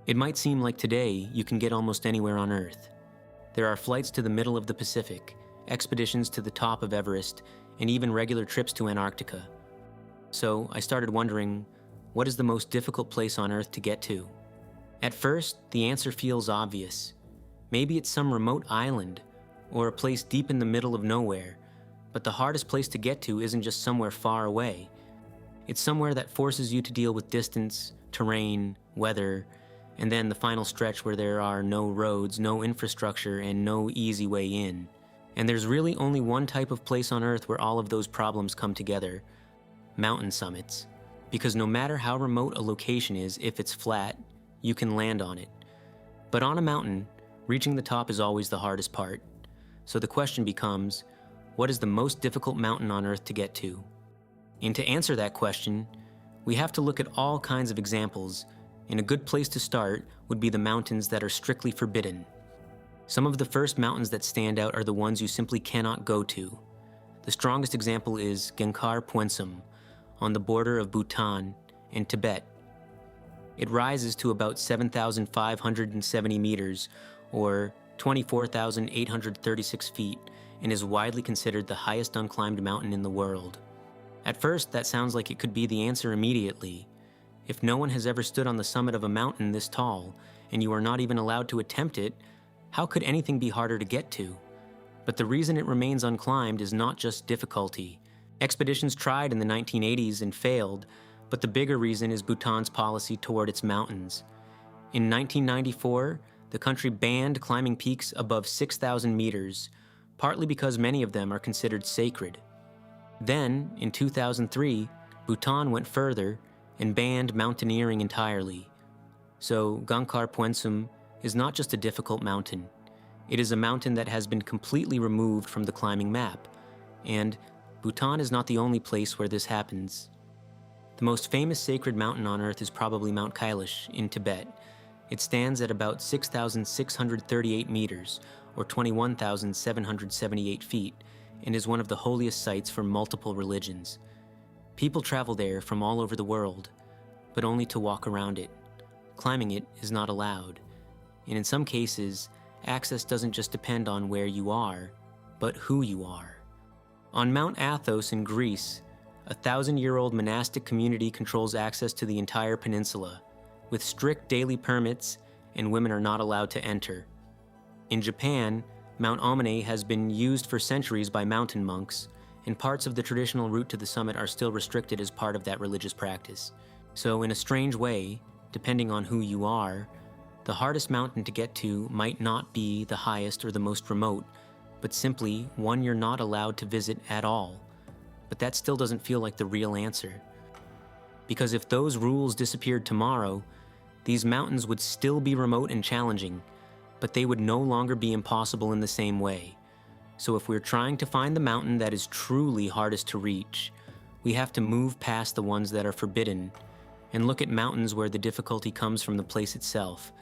It might seem like today you can get almost anywhere on Earth. There are flights to the middle of the Pacific, expeditions to the top of Everest, and even regular trips to Antarctica. So I started wondering, what is the most difficult place on Earth to get to? At first, the answer feels obvious. Maybe it's some remote island, or a place deep in the middle of nowhere, but the hardest place to get to isn't just somewhere far away. It's somewhere that forces you to deal with distance, terrain, weather, and then the final stretch where there are no roads, no infrastructure, and no easy way in. And there's really only one type of place on Earth where all of those problems come together: mountain summits. Because no matter how remote a location is, if it's flat, you can land on it. But on a mountain, reaching the top is always the hardest part. So the question becomes, what is the most difficult mountain on Earth to get to? And to answer that question, we have to look at all kinds of examples, and a good place to start would be the mountains that are strictly forbidden. Some of the first mountains that stand out are the ones you simply cannot go to. The strongest example is Gangkhar Puensum, on the border of Bhutan and Tibet. It rises to about 7,570 meters, or 24,836 feet, and is widely considered the highest unclimbed mountain in the world. At first, that sounds like it could be the answer immediately. If no one has ever stood on the summit of a mountain this tall, and you are not even allowed to attempt it, how could anything be harder to get to? But the reason it remains unclimbed is not just difficulty. Expeditions tried in the 1980s and failed, but the bigger reason is Bhutan's policy toward its mountains. In 1994, the country banned climbing peaks above 6,000 meters, partly because many of them are considered sacred. Then, in 2003, Bhutan went further and banned mountaineering entirely. So Gangkhar Puensum is not just a difficult mountain. It is a mountain that has been completely removed from the climbing map. And Bhutan is not the only place where this happens. The most famous sacred mountain on Earth is probably Mount Kailash in Tibet. It stands at about 6,638 meters, or 21,778 feet, and is one of the holiest sites for multiple religions. People travel there from all over the world, but only to walk around it. Climbing it is not allowed, and in some cases, access doesn't just depend on where you are, but who you are. On Mount Athos in Greece, a 1,000-year-old monastic community controls access to the entire peninsula, with strict daily permits, and women are not allowed to enter. In Japan, Mount Omine has been used for centuries by mountain monks, and parts of the traditional route to the summit are still restricted as part of that religious practice. So in a strange way, depending on who you are, the hardest mountain to get to might not be the highest or the most remote, but simply one you're not allowed to visit at all. But that still doesn't feel like the real answer. Because if those rules disappeared tomorrow, these mountains would still be remote and challenging, but they would no longer be impossible in the same way. So if we're trying to find the mountain that is truly hardest to reach, we have to move past the ones that are forbidden and look at mountains where the difficulty comes from the place itself.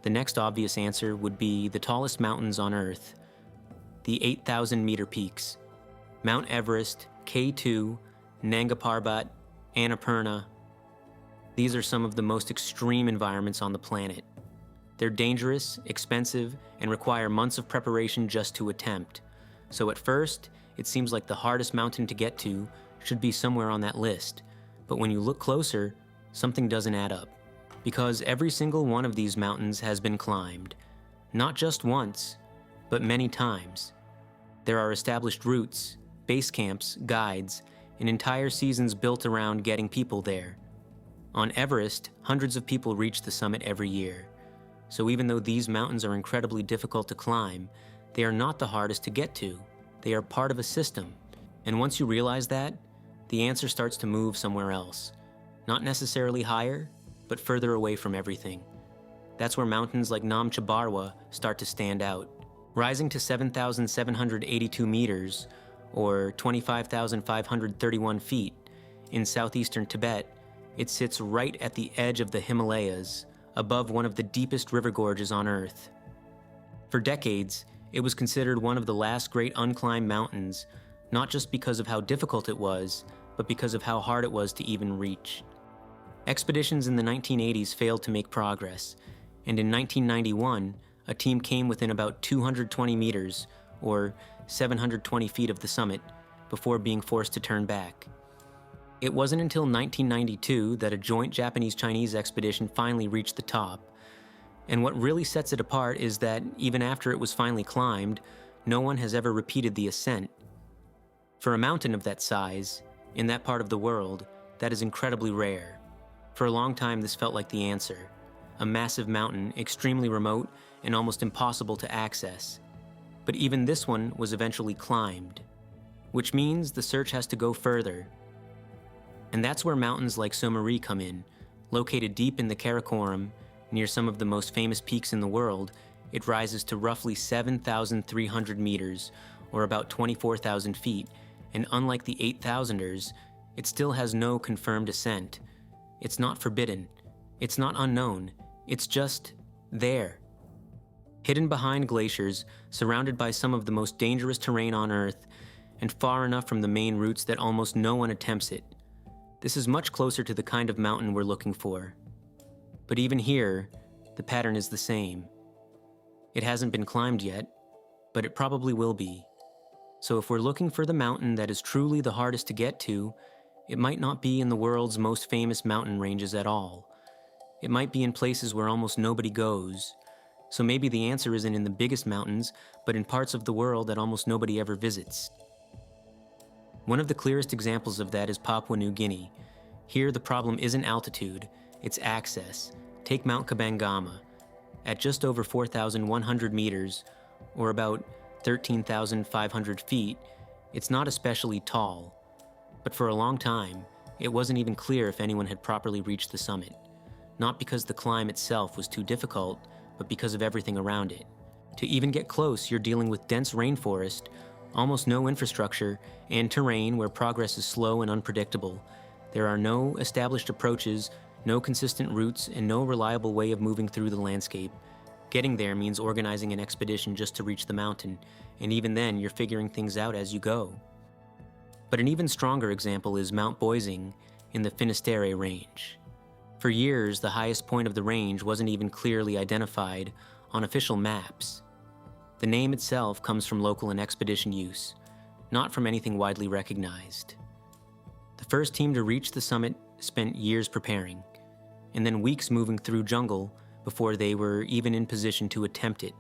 The next obvious answer would be the tallest mountains on Earth, the 8,000-meter peaks: Mount Everest, K2, Nanga Parbat, Annapurna. These are some of the most extreme environments on the planet. They're dangerous, expensive, and require months of preparation just to attempt. So at first, it seems like the hardest mountain to get to should be somewhere on that list. But when you look closer, something doesn't add up. Because every single one of these mountains has been climbed. Not just once, but many times. There are established routes, base camps, guides, and entire seasons built around getting people there. On Everest, hundreds of people reach the summit every year. So even though these mountains are incredibly difficult to climb, they are not the hardest to get to. They are part of a system. And once you realize that, the answer starts to move somewhere else. Not necessarily higher, but further away from everything. That's where mountains like Nanga Parbat start to stand out. Rising to 7,782 meters, or 25,531 feet, in southeastern Tibet, it sits right at the edge of the Himalayas, above one of the deepest river gorges on Earth. For decades, it was considered one of the last great unclimbed mountains, not just because of how difficult it was, but because of how hard it was to even reach. Expeditions in the 1980s failed to make progress, and in 1991, a team came within about 220 meters, or 720 feet of the summit, before being forced to turn back. It wasn't until 1992 that a joint Japanese-Chinese expedition finally reached the top, and what really sets it apart is that, even after it was finally climbed, no one has ever repeated the ascent. For a mountain of that size, in that part of the world, that is incredibly rare. For a long time, this felt like the answer. A massive mountain, extremely remote and almost impossible to access. But even this one was eventually climbed, which means the search has to go further. And that's where mountains like Someri come in. Located deep in the Karakoram, near some of the most famous peaks in the world, it rises to roughly 7,300 meters, or about 24,000 feet, and unlike the 8,000ers, it still has no confirmed ascent. It's not forbidden. It's not unknown. It's just there. Hidden behind glaciers, surrounded by some of the most dangerous terrain on Earth, and far enough from the main routes that almost no one attempts it. This is much closer to the kind of mountain we're looking for. But even here, the pattern is the same. It hasn't been climbed yet, but it probably will be. So if we're looking for the mountain that is truly the hardest to get to, it might not be in the world's most famous mountain ranges at all. It might be in places where almost nobody goes. So maybe the answer isn't in the biggest mountains, but in parts of the world that almost nobody ever visits. One of the clearest examples of that is Papua New Guinea. Here the problem isn't altitude, it's access. Take Mount Kabangama. At just over 4,100 meters, or about 13,500 feet, it's not especially tall. But for a long time, it wasn't even clear if anyone had properly reached the summit. Not because the climb itself was too difficult, but because of everything around it. To even get close, you're dealing with dense rainforest, almost no infrastructure, and terrain where progress is slow and unpredictable. There are no established approaches, no consistent routes, and no reliable way of moving through the landscape. Getting there means organizing an expedition just to reach the mountain, and even then you're figuring things out as you go. But an even stronger example is Mount Boising in the Finisterre Range. For years, the highest point of the range wasn't even clearly identified on official maps. The name itself comes from local and expedition use, not from anything widely recognized. The first team to reach the summit spent years preparing, and then weeks moving through jungle before they were even in position to attempt it.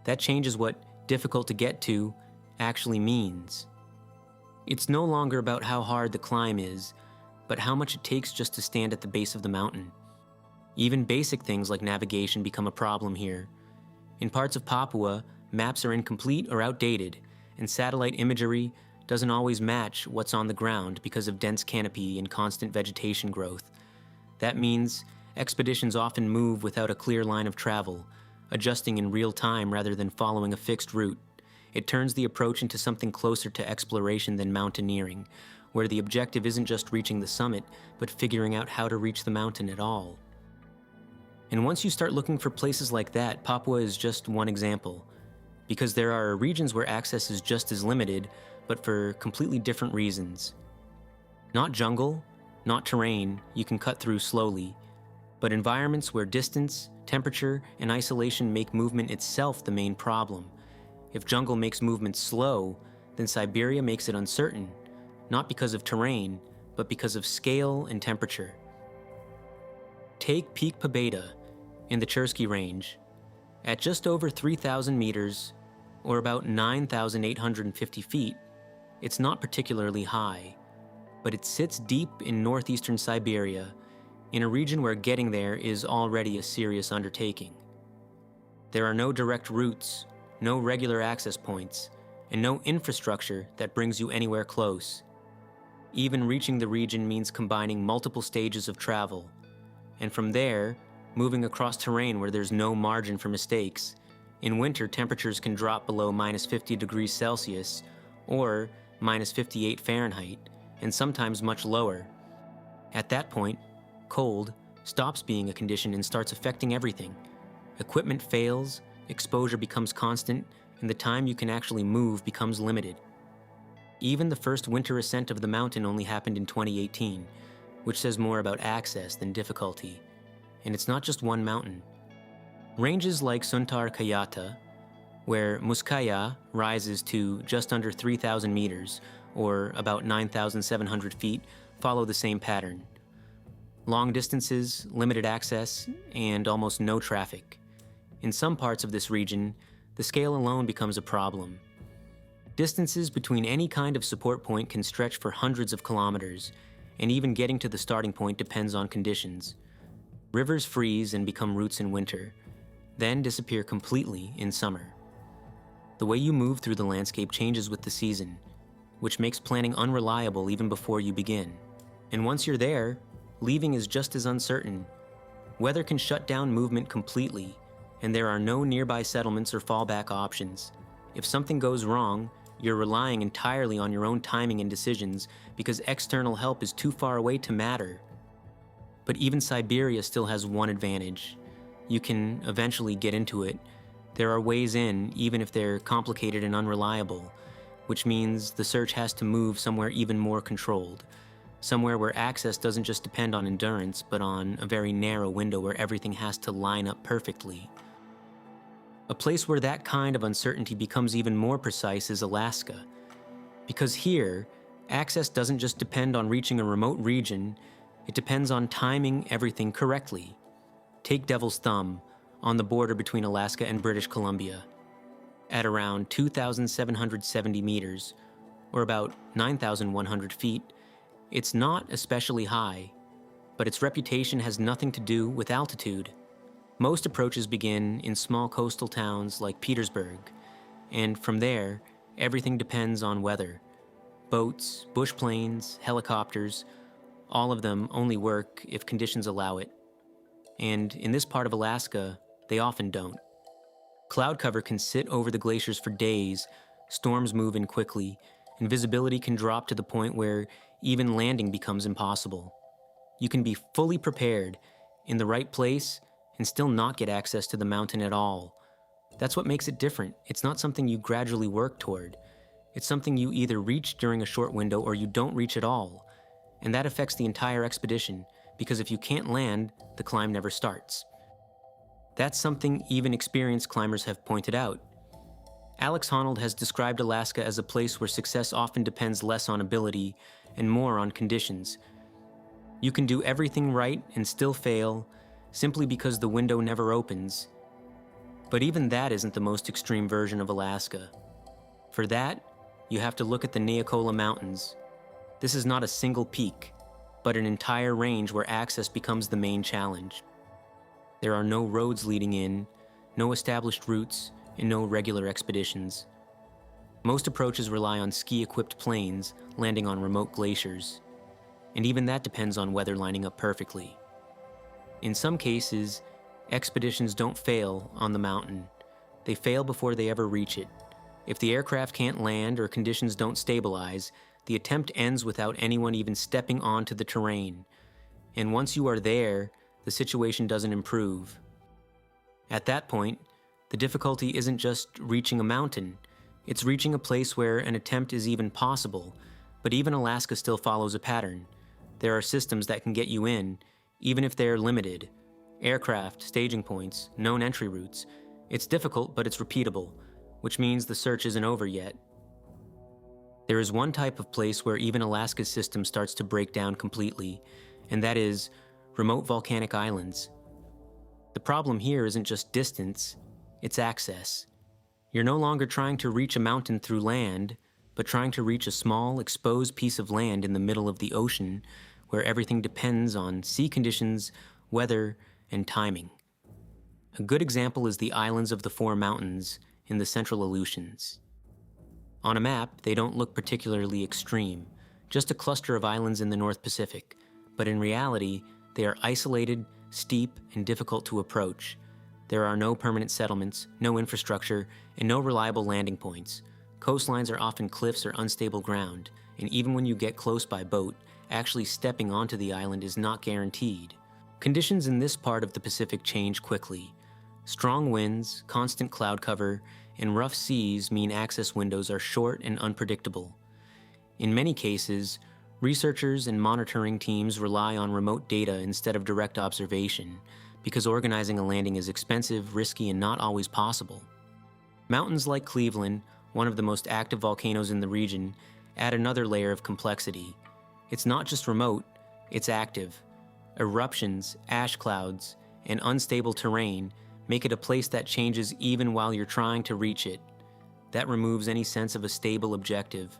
That changes what difficult to get to actually means. It's no longer about how hard the climb is, but how much it takes just to stand at the base of the mountain. Even basic things like navigation become a problem here. In parts of Papua, maps are incomplete or outdated, and satellite imagery doesn't always match what's on the ground because of dense canopy and constant vegetation growth. That means expeditions often move without a clear line of travel, adjusting in real time rather than following a fixed route. It turns the approach into something closer to exploration than mountaineering, where the objective isn't just reaching the summit, but figuring out how to reach the mountain at all. And once you start looking for places like that, Papua is just one example, because there are regions where access is just as limited, but for completely different reasons. Not jungle, not terrain you can cut through slowly, but environments where distance, temperature, and isolation make movement itself the main problem. If jungle makes movement slow, then Siberia makes it uncertain, not because of terrain, but because of scale and temperature. Take Peak Pobeda in the Chersky Range. At just over 3,000 meters, or about 9,850 feet, it's not particularly high, but it sits deep in northeastern Siberia, in a region where getting there is already a serious undertaking. There are no direct routes, no regular access points, and no infrastructure that brings you anywhere close. Even reaching the region means combining multiple stages of travel, and from there, moving across terrain where there's no margin for mistakes. In winter, temperatures can drop below -50 degrees Celsius, or -58 Fahrenheit, and sometimes much lower. At that point, cold stops being a condition and starts affecting everything. Equipment fails, exposure becomes constant, and the time you can actually move becomes limited. Even the first winter ascent of the mountain only happened in 2018, which says more about access than difficulty. And it's not just one mountain. Ranges like Suntar Kayata, where Mus-Khaya rises to just under 3,000 meters, or about 9,700 feet, follow the same pattern. Long distances, limited access, and almost no traffic. In some parts of this region, the scale alone becomes a problem. Distances between any kind of support point can stretch for hundreds of kilometers, and even getting to the starting point depends on conditions. Rivers freeze and become roots in winter, then disappear completely in summer. The way you move through the landscape changes with the season, which makes planning unreliable even before you begin. And once you're there, leaving is just as uncertain. Weather can shut down movement completely, and there are no nearby settlements or fallback options. If something goes wrong, you're relying entirely on your own timing and decisions because external help is too far away to matter. But even Siberia still has one advantage. You can eventually get into it. There are ways in, even if they're complicated and unreliable, which means the search has to move somewhere even more controlled, somewhere where access doesn't just depend on endurance, but on a very narrow window where everything has to line up perfectly. A place where that kind of uncertainty becomes even more precise is Alaska. Because here, access doesn't just depend on reaching a remote region, it depends on timing everything correctly. Take Devil's Thumb, on the border between Alaska and British Columbia. At around 2,770 meters, or about 9,100 feet, it's not especially high, but its reputation has nothing to do with altitude. Most approaches begin in small coastal towns like Petersburg, and from there, everything depends on weather. Boats, bush planes, helicopters, all of them only work if conditions allow it. And in this part of Alaska, they often don't. Cloud cover can sit over the glaciers for days, storms move in quickly, and visibility can drop to the point where even landing becomes impossible. You can be fully prepared, in the right place, and still not get access to the mountain at all. That's what makes it different. It's not something you gradually work toward. It's something you either reach during a short window or you don't reach at all. And that affects the entire expedition, because if you can't land, the climb never starts. That's something even experienced climbers have pointed out. Alex Honnold has described Alaska as a place where success often depends less on ability and more on conditions. You can do everything right and still fail, simply because the window never opens. But even that isn't the most extreme version of Alaska. For that, you have to look at the Neocola Mountains. This is not a single peak, but an entire range where access becomes the main challenge. There are no roads leading in, no established routes, and no regular expeditions. Most approaches rely on ski-equipped planes landing on remote glaciers, and even that depends on weather lining up perfectly. In some cases, expeditions don't fail on the mountain. They fail before they ever reach it. If the aircraft can't land or conditions don't stabilize, the attempt ends without anyone even stepping onto the terrain. And once you are there, the situation doesn't improve. At that point, the difficulty isn't just reaching a mountain, it's reaching a place where an attempt is even possible. But even Alaska still follows a pattern. There are systems that can get you in, even if they're limited. Aircraft, staging points, known entry routes. It's difficult, but it's repeatable, which means the search isn't over yet. There is one type of place where even Alaska's system starts to break down completely, and that is remote volcanic islands. The problem here isn't just distance, it's access. You're no longer trying to reach a mountain through land, but trying to reach a small, exposed piece of land in the middle of the ocean where everything depends on sea conditions, weather, and timing. A good example is the islands of the Four Mountains in the Central Aleutians. On a map, they don't look particularly extreme, just a cluster of islands in the North Pacific, but in reality, they are isolated, steep, and difficult to approach. There are no permanent settlements, no infrastructure, and no reliable landing points. Coastlines are often cliffs or unstable ground, and even when you get close by boat, actually stepping onto the island is not guaranteed. Conditions in this part of the Pacific change quickly. Strong winds, constant cloud cover, and rough seas mean access windows are short and unpredictable. In many cases, Researchers and monitoring teams rely on remote data instead of direct observation, because organizing a landing is expensive, risky, and not always possible. Mountains like Cleveland, one of the most active volcanoes in the region, add another layer of complexity. It's not just remote, it's active. Eruptions, ash clouds, and unstable terrain make it a place that changes even while you're trying to reach it. That removes any sense of a stable objective.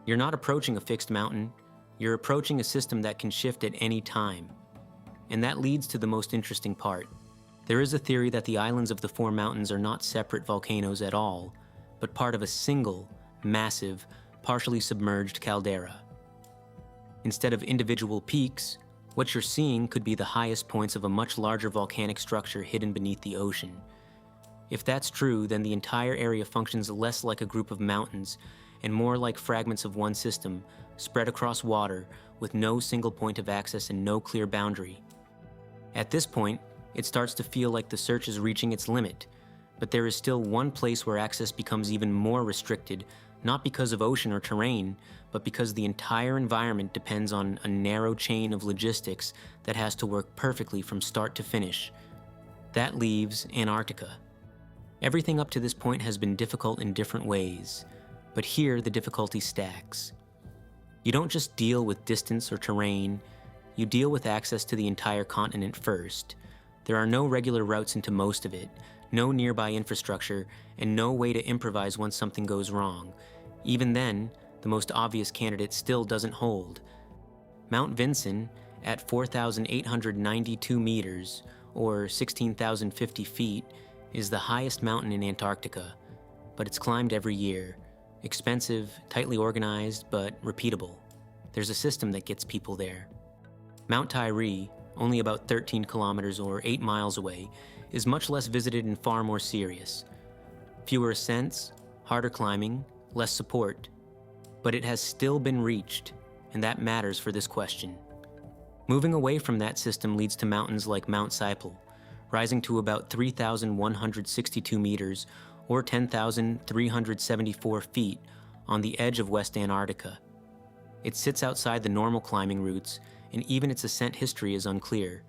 You're not approaching a fixed mountain, you're approaching a system that can shift at any time. And that leads to the most interesting part. There is a theory that the islands of the four mountains are not separate volcanoes at all, but part of a single, massive, partially submerged caldera. Instead of individual peaks, what you're seeing could be the highest points of a much larger volcanic structure hidden beneath the ocean. If that's true, then the entire area functions less like a group of mountains and more like fragments of one system, spread across water with no single point of access and no clear boundary. At this point, it starts to feel like the search is reaching its limit, but there is still one place where access becomes even more restricted, not because of ocean or terrain, but because the entire environment depends on a narrow chain of logistics that has to work perfectly from start to finish. That leaves Antarctica. Everything up to this point has been difficult in different ways, but here the difficulty stacks. You don't just deal with distance or terrain, you deal with access to the entire continent first. There are no regular routes into most of it, no nearby infrastructure, and no way to improvise once something goes wrong. Even then, the most obvious candidate still doesn't hold. Mount Vinson, at 4,892 meters, or 16,050 feet, is the highest mountain in Antarctica, but it's climbed every year. Expensive, tightly organized, but repeatable. There's a system that gets people there. Mount Tyree, only about 13 kilometers or 8 miles away, is much less visited and far more serious. Fewer ascents, harder climbing, less support. But it has still been reached, and that matters for this question. Moving away from that system leads to mountains like Mount Seipel, rising to about 3,162 meters or 10,374 feet on the edge of West Antarctica. It sits outside the normal climbing routes, and even its ascent history is unclear,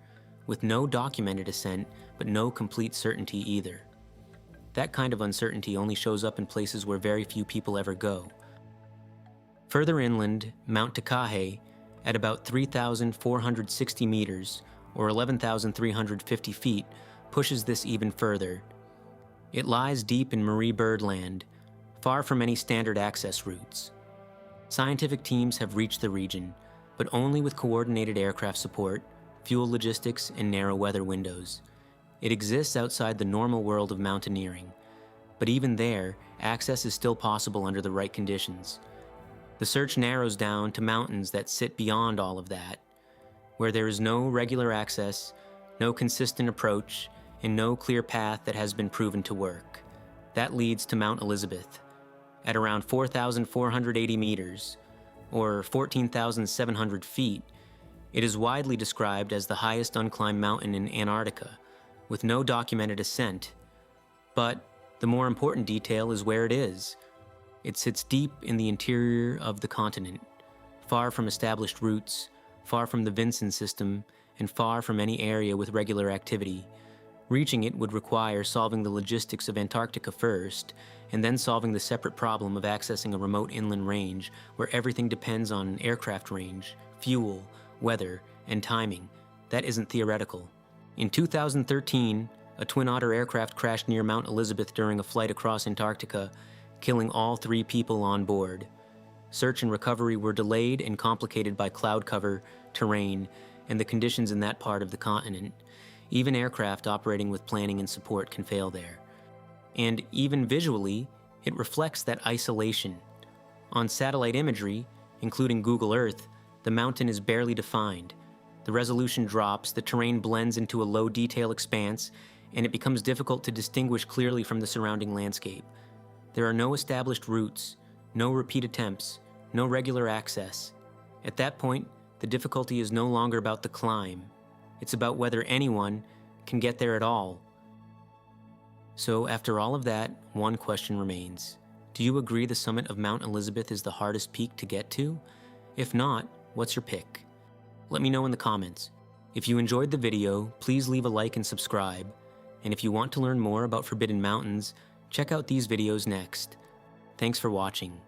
with no documented ascent, but no complete certainty either. That kind of uncertainty only shows up in places where very few people ever go. Further inland, Mount Takahei, at about 3,460 meters, or 11,350 feet, pushes this even further. It lies deep in Marie Byrd land, far from any standard access routes. Scientific teams have reached the region, but only with coordinated aircraft support, fuel logistics, and narrow weather windows. It exists outside the normal world of mountaineering, but even there, access is still possible under the right conditions. The search narrows down to mountains that sit beyond all of that, where there is no regular access, no consistent approach, and no clear path that has been proven to work. That leads to Mount Elizabeth, at around 4,480 meters, or 14,700 feet. It is widely described as the highest unclimbed mountain in Antarctica, with no documented ascent. But the more important detail is where it is. It sits deep in the interior of the continent, far from established routes, far from the Vinson system, and far from any area with regular activity. Reaching it would require solving the logistics of Antarctica first, and then solving the separate problem of accessing a remote inland range where everything depends on aircraft range, fuel, weather, and timing. That isn't theoretical. In 2013, a Twin Otter aircraft crashed near Mount Elizabeth during a flight across Antarctica, killing all 3 people on board. Search and recovery were delayed and complicated by cloud cover, terrain, and the conditions in that part of the continent. Even aircraft operating with planning and support can fail there. And even visually, it reflects that isolation. On satellite imagery, including Google Earth, the mountain is barely defined. The resolution drops, the terrain blends into a low-detail expanse, and it becomes difficult to distinguish clearly from the surrounding landscape. There are no established routes, no repeat attempts, no regular access. At that point, the difficulty is no longer about the climb. It's about whether anyone can get there at all. So after all of that, one question remains. Do you agree the summit of Mount Elizabeth is the hardest peak to get to? If not, what's your pick? Let me know in the comments. If you enjoyed the video, please leave a like and subscribe. And if you want to learn more about Forbidden Mountains, check out these videos next. Thanks for watching.